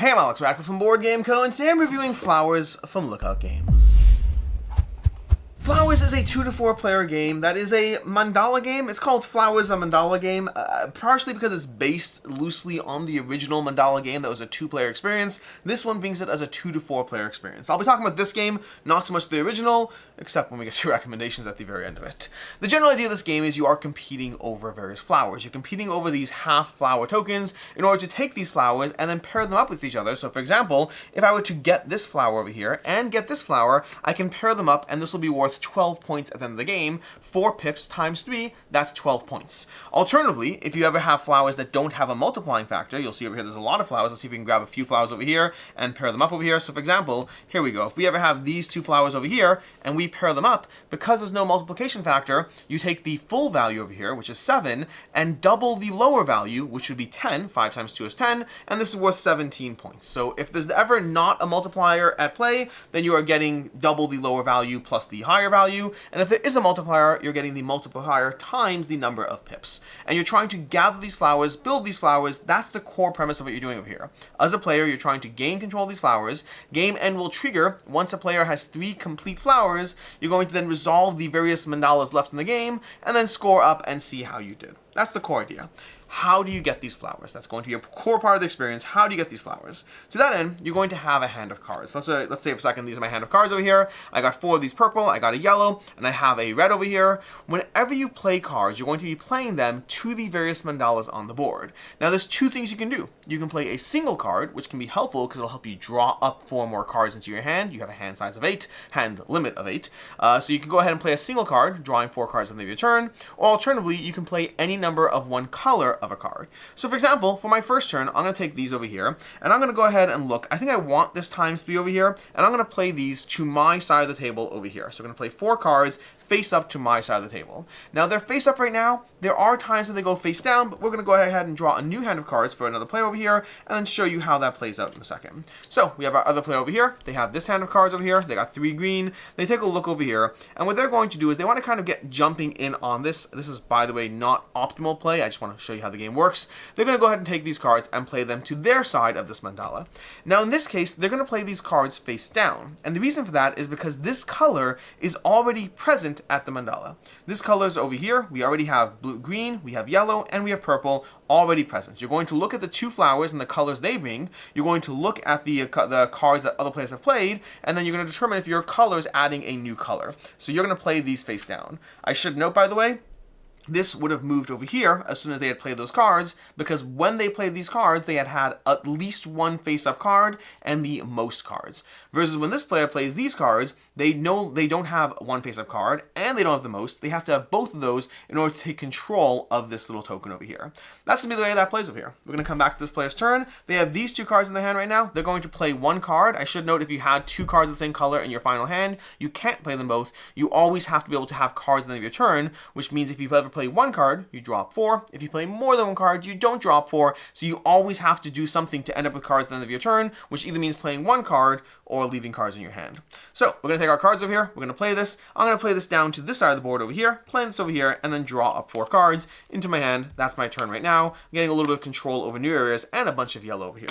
Hey, I'm Alex Radcliffe from Board Game Co. and today I'm reviewing Flowers from Lookout Games. Flowers is a 2 to 4 player game that is a mandala game. It's called Flowers, a Mandala Game, partially because it's based loosely on the original Mandala Game that was a 2-player experience. This one brings it as a 2 to 4 player experience. I'll be talking about this game, not so much the original, except when we get to recommendations at the very end of it. The general idea of this game is you are competing over various flowers. You're competing over these half flower tokens in order to take these flowers and then pair them up with each other. So for example, if I were to get this flower over here and get this flower, I can pair them up and this will be worth 12 points at the end of the game. 4 pips times 3, that's 12 points. Alternatively, if you ever have flowers that don't have a multiplying factor, you'll see over here there's a lot of flowers. Let's see if we can grab a few flowers over here and pair them up over here. So for example, here we go. If we ever have these 2 flowers over here and we pair them up, because there's no multiplication factor, you take the full value over here, which is 7, and double the lower value, which would be 10. 5 times 2 is 10, and this is worth 17 points. So if there's ever not a multiplier at play, then you are getting double the lower value plus the higher value. And if there is a multiplier, you're getting the multiplier times the number of pips. And you're trying to gather these flowers, build these flowers. That's the core premise of what you're doing over here. As a player, you're trying to gain control of these flowers. Game end will trigger once a player has 3 complete flowers. You're going to then resolve the various mandalas left in the game and then score up and see how you did. That's the core idea. How do you get these flowers? That's going to be a core part of the experience. How do you get these flowers? To that end, you're going to have a hand of cards. Let's say for a second, these are my hand of cards over here. I got 4 of these purple, I got a yellow, and I have a red over here. Whenever you play cards, you're going to be playing them to the various mandalas on the board. Now, there's 2 things you can do. You can play a single card, which can be helpful because it'll help you draw up 4 more cards into your hand. You have a hand size of 8, hand limit of 8. So you can go ahead and play a single card, drawing 4 cards at the end of your turn. Or alternatively, you can play any number of 1 color of a card. So for example, for my first turn, I'm going to take these over here, and I'm going to go ahead and look. I think I want this times 3 over here, and I'm going to play these to my side of the table over here. So I'm going to play 4 cards face up to my side of the table. Now they're face up right now. There are times that they go face down, but we're going to go ahead and draw a new hand of cards for another player over here and then show you how that plays out in a second. So we have our other player over here. They have this hand of cards over here. They got 3 green. They take a look over here, and what they're going to do is they want to kind of get jumping in on this. This is, by the way, not optimal play. I just want to show you how the game works. They're going to go ahead and take these cards and play them to their side of this mandala. Now in this case, they're going to play these cards face down, and the reason for that is because this color is already present at the mandala. This color is over here. We already have blue, green, we have yellow, and we have purple already present. You're going to look at the 2 flowers and the colors they bring. You're going to look at the cards that other players have played, and then you're going to determine if your color is adding a new color. So you're going to play these face down. I should note, by the way, this would have moved over here as soon as they had played those cards, because when they played these cards, they had at least 1 face-up card and the most cards. Versus when this player plays these cards, they know they don't have 1 face-up card and they don't have the most. They have to have both of those in order to take control of this little token over here. That's going to be the way that plays over here. We're going to come back to this player's turn. They have these 2 cards in their hand right now. They're going to play 1 card. I should note, if you had 2 cards of the same color in your final hand, you can't play them both. You always have to be able to have cards at the end of your turn, which means if you ever play 1 card, you drop 4. If you play more than 1 card, you don't drop 4. So you always have to do something to end up with cards at the end of your turn, which either means playing 1 card or leaving cards in your hand. So we're going to take our cards over here. We're going to play this. I'm going to play this down to this side of the board over here, playing this over here, and then draw up 4 cards into my hand. That's my turn right now. I'm getting a little bit of control over new areas and a bunch of yellow over here.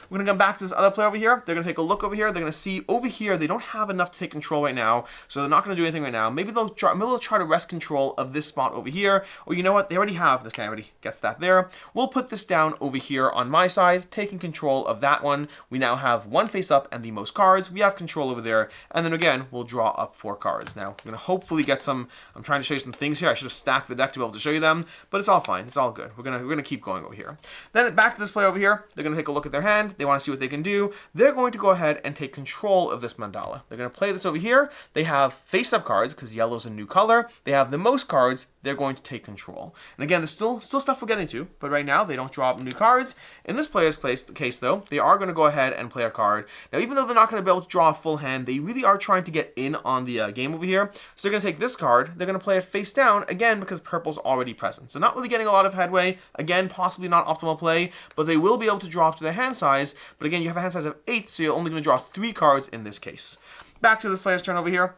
We're going to come back to this other player over here. They're going to take a look over here. They're going to see over here they don't have enough to take control right now, so they're not going to do anything right now. Maybe they'll try to wrest control of this spot over here, or you know what? They already have. This guy already gets that there. We'll put this down over here on my side, taking control of that one. We now have 1 face up and the most cards. We have control over there, and then again, we'll draw up 4 cards. Now, I'm going to hopefully get some, I'm trying to show you some things here. I should have stacked the deck to be able to show you them, but it's all fine. It's all good. We're going to keep going over here. Then back to this player over here. They're going to take a look at their hand. They want to see what they can do. They're going to go ahead and take control of this mandala. They're going to play this over here. They have face-up cards because yellow's a new color. They have the most cards. They're going to take control. And again, there's still stuff we're getting to, but right now they don't draw up new cards. In this player's case, though, they are going to go ahead and play a card. Now, even though they're not going to be able to draw a full hand, they really are trying to get in on the game over here. So they're going to take this card. They're going to play it face down, again, because purple's already present. So not really getting a lot of headway. Again, possibly not optimal play, but they will be able to draw up to their hand size. But again, you have a hand size of 8, so you're only going to draw 3 cards in this case. Back to this player's turn over here.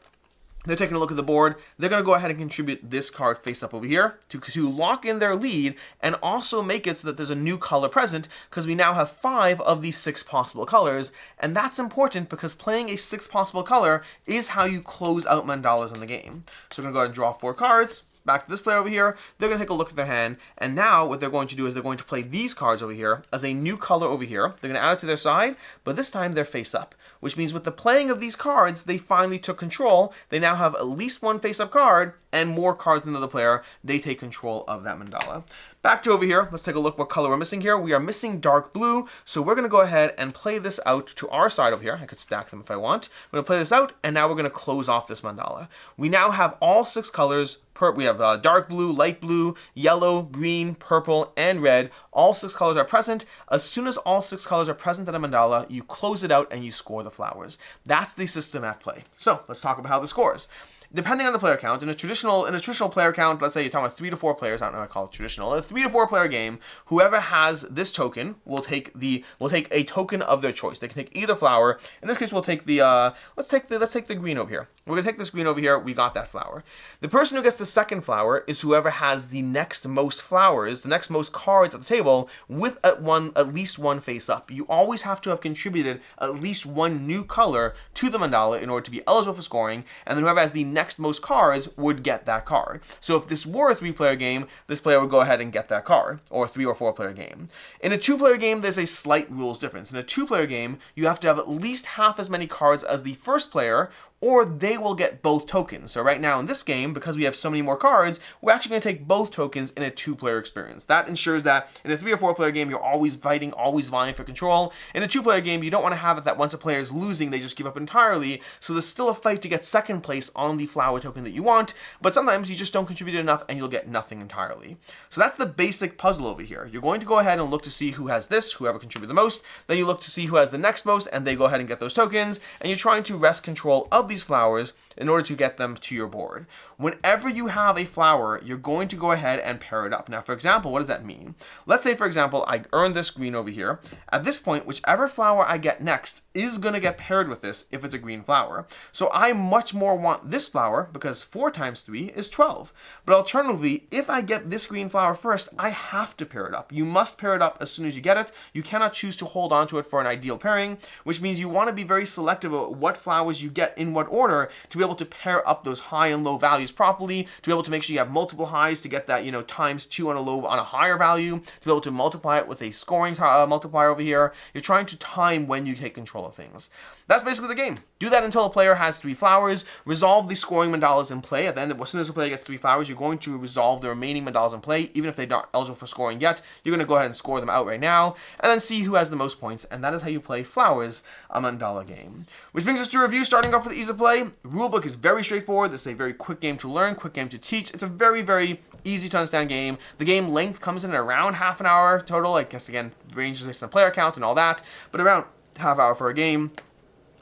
They're taking a look at the board. They're going to go ahead and contribute this card face up over here to lock in their lead and also make it so that there's a new color present, because we now have 5 of these 6 possible colors. And that's important because playing a 6th possible color is how you close out mandalas in the game. So we're going to go ahead and draw 4 cards. Back to this player over here, they're going to take a look at their hand, and now what they're going to do is they're going to play these cards over here as a new color over here. They're going to add it to their side, but this time they're face up, which means with the playing of these cards, they finally took control. They now have at least 1 face-up card and more cards than the other player. They take control of that mandala. Back to over here, let's take a look what color we're missing here. We are missing dark blue, so we're going to go ahead and play this out to our side over here. I could stack them if I want. I'm going to play this out, and now we're going to close off this mandala. We now have all 6 colors. We have dark blue, light blue, yellow, green, purple, and red. All 6 colors are present. As soon as all 6 colors are present in a mandala, you close it out and you score the flowers. That's the system at play. So let's talk about how this scores. Depending on the player count, in a traditional player count, let's say you're talking about 3 to 4 players. I don't know how to call it traditional. In a 3 to 4 player game, whoever has this token will take a token of their choice. They can take either flower. In this case, we'll take the let's take the green over here. We're gonna take this green over here. We got that flower. The person who gets the second flower is whoever has the next most flowers, the next most cards at the table, with at least 1 face up. You always have to have contributed at least 1 new color to the mandala in order to be eligible for scoring, and then whoever has the next most cards would get that card. So if this were a 3-player game, this player would go ahead and get that card, or a 3 or 4-player game. In a 2-player game, there's a slight rules difference. In a 2-player game, you have to have at least half as many cards as the first player, or they will get both tokens. So right now in this game, because we have so many more cards, we're actually going to take both tokens in a 2-player experience. That ensures that in a 3 or 4-player game, you're always fighting, always vying for control. In a 2-player game, you don't want to have it that once a player is losing, they just give up entirely. So there's still a fight to get second place on the flower token that you want, but sometimes you just don't contribute enough and you'll get nothing entirely. So that's the basic puzzle over here. You're going to go ahead and look to see who has this, whoever contributed the most. Then you look to see who has the next most, and they go ahead and get those tokens, and you're trying to wrest control of these flowers in order to get them to your board. Whenever you have a flower, you're going to go ahead and pair it up. Now, for example, what does that mean? Let's say, for example, I earned this green over here. At this point, whichever flower I get next is going to get paired with this if it's a green flower. So I much more want this flower because 4 times 3 is 12. But alternatively, if I get this green flower first, I have to pair it up. You must pair it up as soon as you get it. You cannot choose to hold on to it for an ideal pairing, which means you want to be very selective about what flowers you get in what order to be able to pair up those high and low values properly, to be able to make sure you have multiple highs to get that, times 2 on a higher value, to be able to multiply it with a scoring multiplier over here. You're trying to time when you take control of things. That's basically the game. Do that until a player has 3 flowers. Resolve the scoring mandalas in play. At the end, as soon as the player gets 3 flowers, you're going to resolve the remaining mandalas in play. Even if they're not eligible for scoring yet, you're going to go ahead and score them out right now, and then see who has the most points. And that is how you play Flowers, a Mandala game. Which brings us to review, starting off with ease of play. Rulebook is very straightforward. This is a very quick game to learn, quick game to teach. It's a very, very easy to understand game. The game length comes in at around half an hour total. I guess, again, ranges based on player count and all that, but around half hour for a game.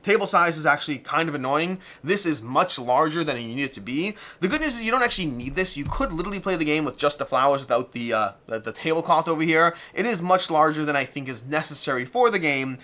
Table size is actually kind of annoying. This is much larger than you need it to be. The good news is you don't actually need this. You could literally play the game with just the flowers without the tablecloth over here. It is much larger than I think is necessary for the game.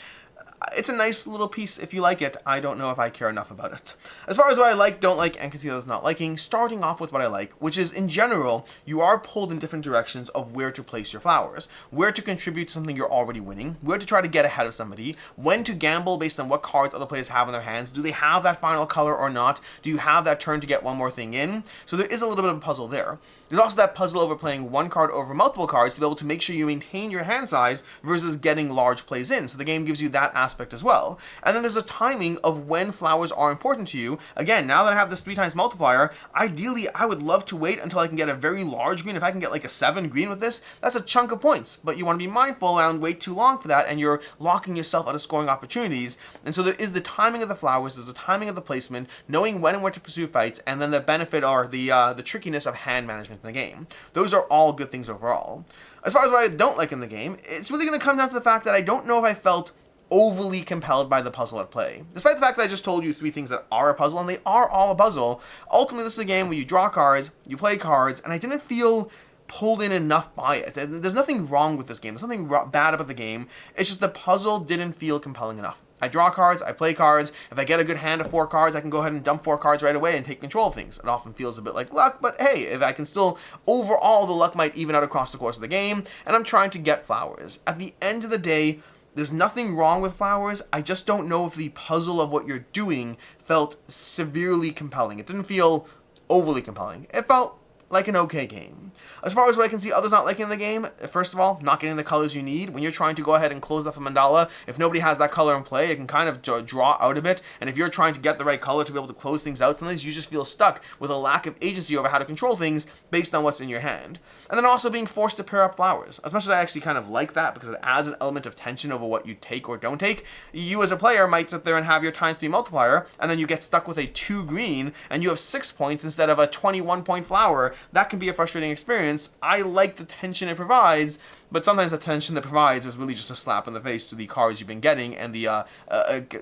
It's a nice little piece if you like it. I don't know if I care enough about it. As far as what I like, don't like, and can see others not liking, starting off with what I like, which is, in general, you are pulled in different directions of where to place your flowers, where to contribute to something you're already winning, where to try to get ahead of somebody, when to gamble based on what cards other players have in their hands. Do they have that final color or not? Do you have that turn to get one more thing in? So there is a little bit of a puzzle there. There's also that puzzle over playing 1 card over multiple cards to be able to make sure you maintain your hand size versus getting large plays in. So the game gives you that aspect as well. And then there's a timing of when flowers are important to you. Again, now that I have this 3 times multiplier, ideally I would love to wait until I can get a very large green. If I can get like a 7 green with this, that's a chunk of points. But you want to be mindful and wait too long for that, and you're locking yourself out of scoring opportunities. And so there is the timing of the flowers, there's the timing of the placement, knowing when and where to pursue fights, and then the benefit or the trickiness of hand management in the game. Those are all good things overall. As far as what I don't like in the game, it's really going to come down to the fact that I don't know if I felt overly compelled by the puzzle at play. Despite the fact that I just told you 3 things that are a puzzle, and they are all a puzzle, ultimately this is a game where you draw cards, you play cards, and I didn't feel pulled in enough by it. There's nothing wrong with this game. There's nothing bad about the game. It's just the puzzle didn't feel compelling enough. I draw cards, I play cards. If I get a good hand of 4 cards, I can go ahead and dump 4 cards right away and take control of things. It often feels a bit like luck, but hey, if I can still, overall, the luck might even out across the course of the game, and I'm trying to get flowers. At the end of the day, there's nothing wrong with flowers. I just don't know if the puzzle of what you're doing felt severely compelling. It didn't feel overly compelling. It felt like an okay game. As far as what I can see others not liking the game, first of all, not getting the colors you need. When you're trying to go ahead and close off a mandala, if nobody has that color in play, it can kind of draw out a bit, and if you're trying to get the right color to be able to close things out, sometimes you just feel stuck with a lack of agency over how to control things based on what's in your hand. And then also being forced to pair up flowers. As much as I actually kind of like that because it adds an element of tension over what you take or don't take, you as a player might sit there and have your ×3 multiplier, and then you get stuck with a 2 green, and you have 6 points instead of a 21-point flower. That can be a frustrating experience. I like the tension it provides, but sometimes the tension it provides is really just a slap in the face to the cards you've been getting and the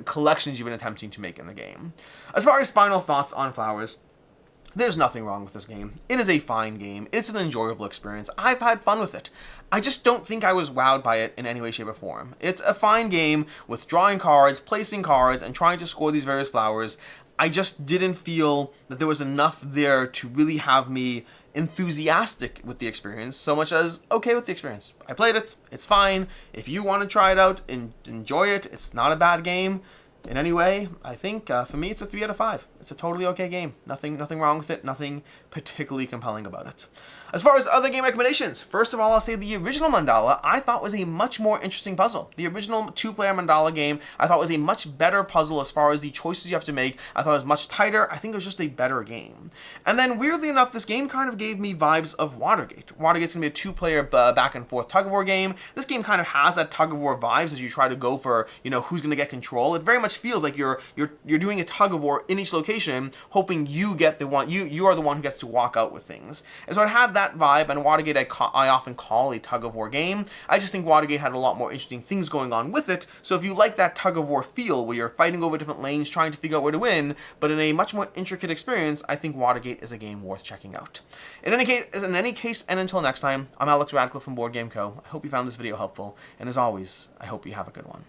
collections you've been attempting to make in the game. As far as final thoughts on flowers, there's nothing wrong with this game. It is a fine game. It's an enjoyable experience. I've had fun with it. I just don't think I was wowed by it in any way, shape, or form. It's a fine game with drawing cards, placing cards, and trying to score these various flowers. I just didn't feel that there was enough there to really have me enthusiastic with the experience, so much as okay with the experience. I played it. It's fine. If you want to try it out and enjoy it, it's not a bad game. In any way, I think for me it's a 3 out of 5. It's a totally okay game. Nothing wrong with it. Nothing particularly compelling about it. As far as other game recommendations, first of all, I'll say the original Mandala I thought was a much more interesting puzzle. The original 2-player Mandala game I thought was a much better puzzle as far as the choices you have to make. I thought it was much tighter. I think it was just a better game. And then weirdly enough, this game kind of gave me vibes of Watergate. Watergate's gonna be a 2-player back and forth tug of war game. This game kind of has that tug of war vibes as you try to go for, who's gonna get control. It very much feels like you're doing a tug of war in each location, hoping you get the one you are the one who gets to walk out with things. And so it had that vibe, and Watergate I often call a tug of war game. I just think Watergate had a lot more interesting things going on with it. So if you like that tug of war feel where you're fighting over different lanes trying to figure out where to win, but in a much more intricate experience, I think Watergate is a game worth checking out. In any case, and until next time, I'm Alex Radcliffe from Board Game Co. I hope you found this video helpful, and as always, I hope you have a good one.